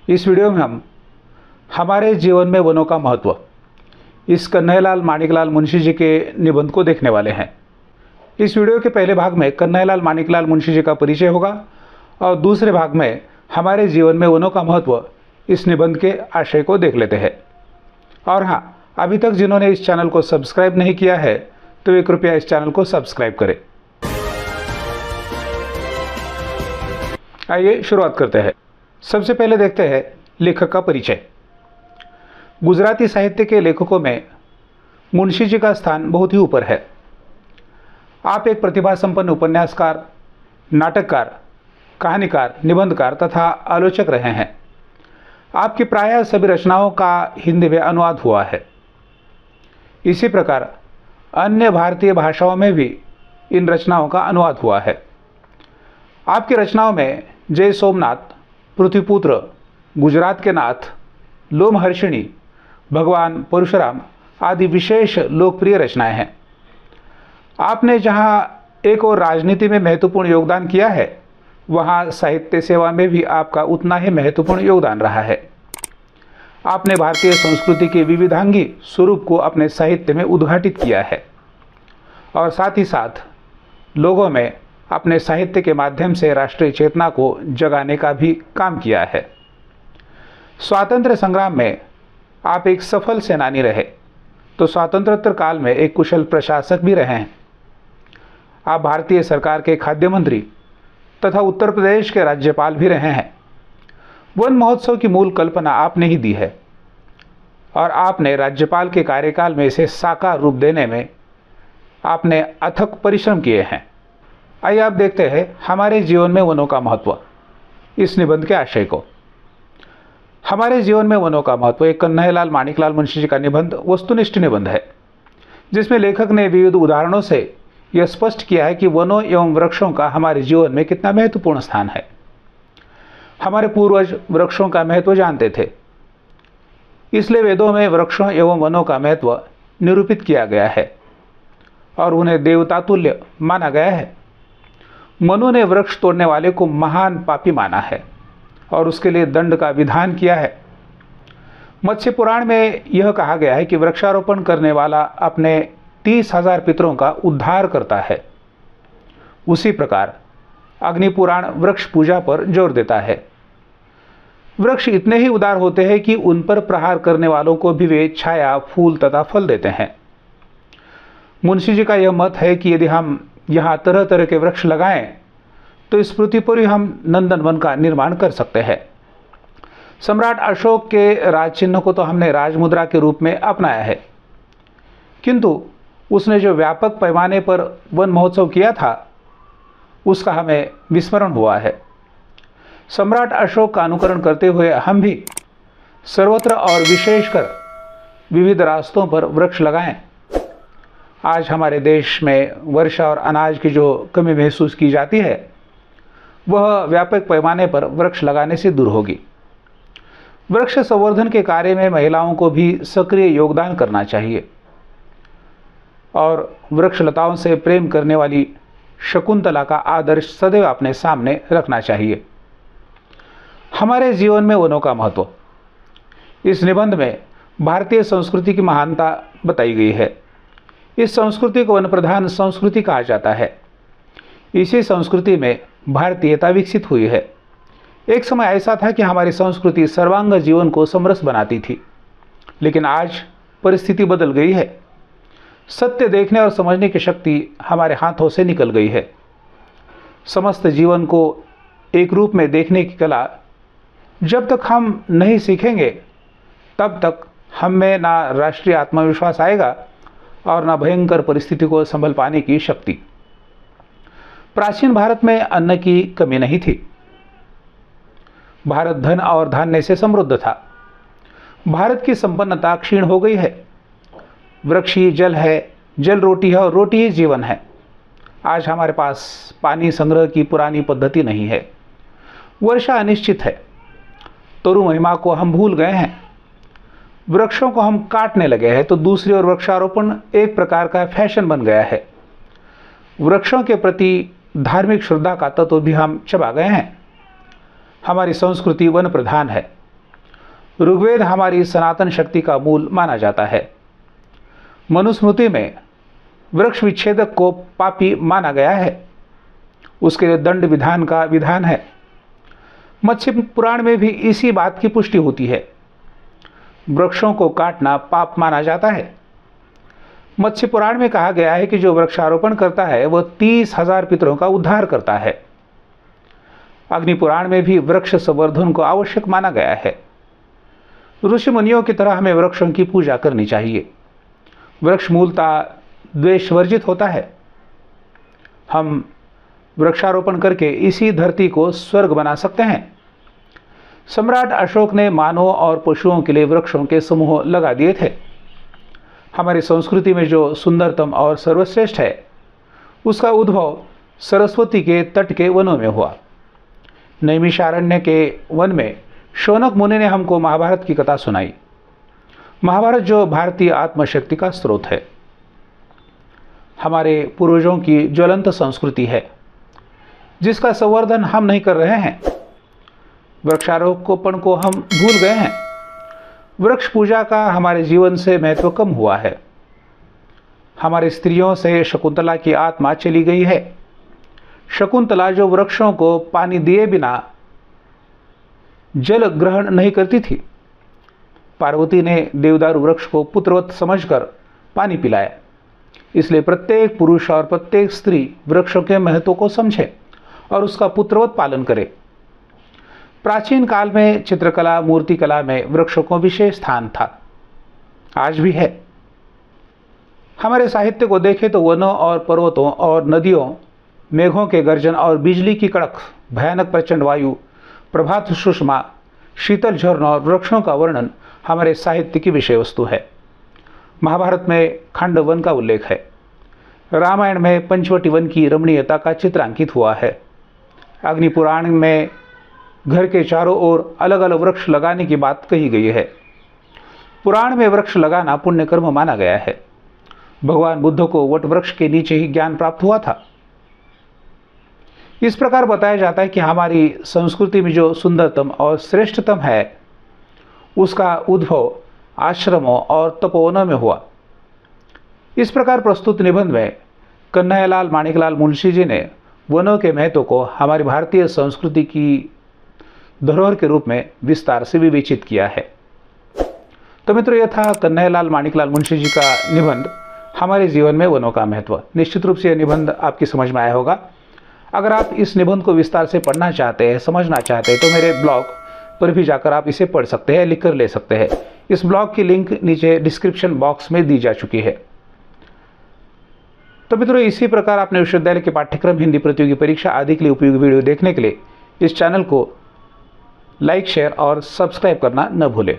इस वीडियो में हम हमारे जीवन में वनों का महत्व, इस कन्हैयालाल माणिकलाल मुंशी जी के निबंध को देखने वाले हैं। इस वीडियो के पहले भाग में कन्हैयालाल माणिकलाल मुंशी जी का परिचय होगा और दूसरे भाग में हमारे जीवन में वनों का महत्व, इस निबंध के आशय को देख लेते हैं। और हाँ, अभी तक जिन्होंने इस चैनल को सब्सक्राइब नहीं किया है तो वे कृपया इस चैनल को सब्सक्राइब करें। आइए शुरुआत करते हैं। सबसे पहले देखते हैं लेखक का परिचय। गुजराती साहित्य के लेखकों में मुंशी जी का स्थान बहुत ही ऊपर है। आप एक प्रतिभा संपन्न उपन्यासकार, नाटककार, कहानीकार, निबंधकार तथा आलोचक रहे हैं। आपकी प्रायः सभी रचनाओं का हिंदी में अनुवाद हुआ है। इसी प्रकार अन्य भारतीय भाषाओं में भी इन रचनाओं का अनुवाद हुआ है। आपकी रचनाओं में जय सोमनाथ, पृथ्वीपुत्र, गुजरात के नाथ, लोमहर्षिणी, भगवान परशुराम आदि विशेष लोकप्रिय रचनाएं हैं। आपने जहां एक और राजनीति में महत्वपूर्ण योगदान किया है, वहां साहित्य सेवा में भी आपका उतना ही महत्वपूर्ण योगदान रहा है। आपने भारतीय संस्कृति के विविधांगी स्वरूप को अपने साहित्य में उद्घाटित किया है और साथ ही साथ लोगों में अपने साहित्य के माध्यम से राष्ट्रीय चेतना को जगाने का भी काम किया है। स्वातंत्र्य संग्राम में आप एक सफल सेनानी रहे तो स्वातंत्रोत्तर काल में एक कुशल प्रशासक भी रहे हैं। आप भारतीय सरकार के खाद्य मंत्री तथा उत्तर प्रदेश के राज्यपाल भी रहे हैं। वन महोत्सव की मूल कल्पना आपने ही दी है और आपने राज्यपाल के कार्यकाल में इसे साकार रूप देने में आपने अथक परिश्रम किए हैं। आइए आप देखते हैं हमारे जीवन में वनों का महत्व, इस निबंध के आशय को। हमारे जीवन में वनों का महत्व एक कन्हैयालाल माणिकलाल मुंशी जी का निबंध वस्तुनिष्ठ निबंध है, जिसमें लेखक ने विविध उदाहरणों से यह स्पष्ट किया है कि वनों एवं वृक्षों का हमारे जीवन में कितना महत्वपूर्ण स्थान है। हमारे पूर्वज वृक्षों का महत्व जानते थे, इसलिए वेदों में वृक्षों एवं वनों का महत्व निरूपित किया गया है और उन्हें देवतातुल्य माना गया है। मनु ने वृक्ष तोड़ने वाले को महान पापी माना है और उसके लिए दंड का विधान किया है। मत्स्य पुराण में यह कहा गया है कि वृक्षारोपण करने वाला अपने 30,000 पितरों का उद्धार करता है। उसी प्रकार अग्नि पुराण वृक्ष पूजा पर जोर देता है। वृक्ष इतने ही उदार होते हैं कि उन पर प्रहार करने वालों को भी वे छाया, फूल तथा फल देते हैं। मुंशी जी का यह मत है कि यदि हम यहाँ तरह तरह के वृक्ष लगाएं तो इस पृथ्वी पर ही हम नंदनवन का निर्माण कर सकते हैं। सम्राट अशोक के राज चिन्ह को तो हमने राजमुद्रा के रूप में अपनाया है, किंतु उसने जो व्यापक पैमाने पर वन महोत्सव किया था उसका हमें विस्मरण हुआ है। सम्राट अशोक का अनुकरण करते हुए हम भी सर्वत्र और विशेषकर विविध रास्तों पर वृक्ष लगाएं। आज हमारे देश में वर्षा और अनाज की जो कमी महसूस की जाती है, वह व्यापक पैमाने पर वृक्ष लगाने से दूर होगी। वृक्ष संवर्धन के कार्य में महिलाओं को भी सक्रिय योगदान करना चाहिए और वृक्षलताओं से प्रेम करने वाली शकुंतला का आदर्श सदैव अपने सामने रखना चाहिए। हमारे जीवन में वनों का महत्व, इस निबंध में भारतीय संस्कृति की महानता बताई गई है। इस संस्कृति को वन प्रधान संस्कृति कहा जाता है। इसी संस्कृति में भारतीयता विकसित हुई है। एक समय ऐसा था कि हमारी संस्कृति सर्वांग जीवन को समरस बनाती थी, लेकिन आज परिस्थिति बदल गई है। सत्य देखने और समझने की शक्ति हमारे हाथों से निकल गई है। समस्त जीवन को एक रूप में देखने की कला जब तक हम नहीं सीखेंगे, तब तक हम में ना राष्ट्रीय आत्मविश्वास आएगा और न भयंकर परिस्थिति को संभल पाने की शक्ति। प्राचीन भारत में अन्न की कमी नहीं थी। भारत धन और धान्य से समृद्ध था। भारत की संपन्नता क्षीण हो गई है। वृक्ष ही जल है, जल रोटी है और रोटी ही जीवन है। आज हमारे पास पानी संग्रह की पुरानी पद्धति नहीं है। वर्षा अनिश्चित है। तरु महिमा को हम भूल गए हैं। वृक्षों को हम काटने लगे हैं तो दूसरी ओर वृक्षारोपण एक प्रकार का फैशन बन गया है। वृक्षों के प्रति धार्मिक श्रद्धा का तत्व भी हम चबा गए हैं। हमारी संस्कृति वन प्रधान है। ऋग्वेद हमारी सनातन शक्ति का मूल माना जाता है। मनुस्मृति में वृक्ष विच्छेदक को पापी माना गया है, उसके लिए दंड विधान का विधान है। मत्स्य पुराण में भी इसी बात की पुष्टि होती है। वृक्षों को काटना पाप माना जाता है। मत्स्य पुराण में कहा गया है कि जो वृक्षारोपण करता है वह 30,000 पितरों का उद्धार करता है। अग्नि पुराण में भी वृक्ष संवर्धन को आवश्यक माना गया है। ऋषि मुनियों की तरह हमें वृक्षों की पूजा करनी चाहिए। वृक्ष मूलतः द्वेष वर्जित होता है। हम वृक्षारोपण करके इसी धरती को स्वर्ग बना सकते हैं। सम्राट अशोक ने मानवों और पशुओं के लिए वृक्षों के समूह लगा दिए थे। हमारी संस्कृति में जो सुंदरतम और सर्वश्रेष्ठ है उसका उद्भव सरस्वती के तट के वनों में हुआ। नैमिषारण्य के वन में शौनक मुनि ने हमको महाभारत की कथा सुनाई। महाभारत जो भारतीय आत्मशक्ति का स्रोत है, हमारे पूर्वजों की ज्वलंत संस्कृति है जिसका संवर्धन हम नहीं कर रहे हैं। वृक्षारोपण को हम भूल गए हैं। वृक्ष पूजा का हमारे जीवन से महत्व कम हुआ है। हमारी स्त्रियों से शकुंतला की आत्मा चली गई है। शकुंतला जो वृक्षों को पानी दिए बिना जल ग्रहण नहीं करती थी, पार्वती ने देवदारू वृक्ष को पुत्रवत समझकर पानी पिलाया। इसलिए प्रत्येक पुरुष और प्रत्येक स्त्री वृक्षों के महत्व को समझे और उसका पुत्रवत पालन करे। प्राचीन काल में चित्रकला मूर्तिकला में वृक्षों को विशेष स्थान था, आज भी है। हमारे साहित्य को देखें तो वनों और पर्वतों और नदियों, मेघों के गर्जन और बिजली की कड़क, भयानक प्रचंड वायु, प्रभात सुषमा, शीतल झरनों और वृक्षों का वर्णन हमारे साहित्य की विषय वस्तु है। महाभारत में खंड वन का उल्लेख है। रामायण में पंचवटी वन की रमणीयता का चित्रांकित हुआ है। अग्नि पुराण में घर के चारों ओर अलग अलग वृक्ष लगाने की बात कही गई है। पुराण में वृक्ष लगाना पुण्य कर्म माना गया है। भगवान बुद्ध को वट वृक्ष के नीचे ही ज्ञान प्राप्त हुआ था। इस प्रकार बताया जाता है कि हमारी संस्कृति में जो सुंदरतम और श्रेष्ठतम है उसका उद्भव आश्रमों और तपोवनों में हुआ। इस प्रकार प्रस्तुत निबंध में कन्हैयालाल माणिकलाल मुंशी जी ने वनों के महत्व को हमारी भारतीय संस्कृति की धरोहर के रूप में विस्तार से विवेचित किया है। तो मित्रों, यह था कन्हैयालाल माणिकलाल मुंशी जी का निबंध हमारे जीवन में वनों का महत्व। निश्चित रूप से यह निबंध आपकी समझ में आया होगा। अगर आप इस निबंध को विस्तार से पढ़ना चाहते हैं, समझना चाहते हैं, तो मेरे ब्लॉग पर भी जाकर आप इसे पढ़ सकते हैं, लिख कर ले सकते हैं। इस ब्लॉग की लिंक नीचे डिस्क्रिप्शन बॉक्स में दी जा चुकी है। तो मित्रों, इसी प्रकार अपने विश्वविद्यालय के पाठ्यक्रम, हिंदी प्रतियोगी परीक्षा आदि के लिए उपयोगी वीडियो देखने के लिए इस चैनल को लाइक, शेयर और सब्सक्राइब करना न भूलें।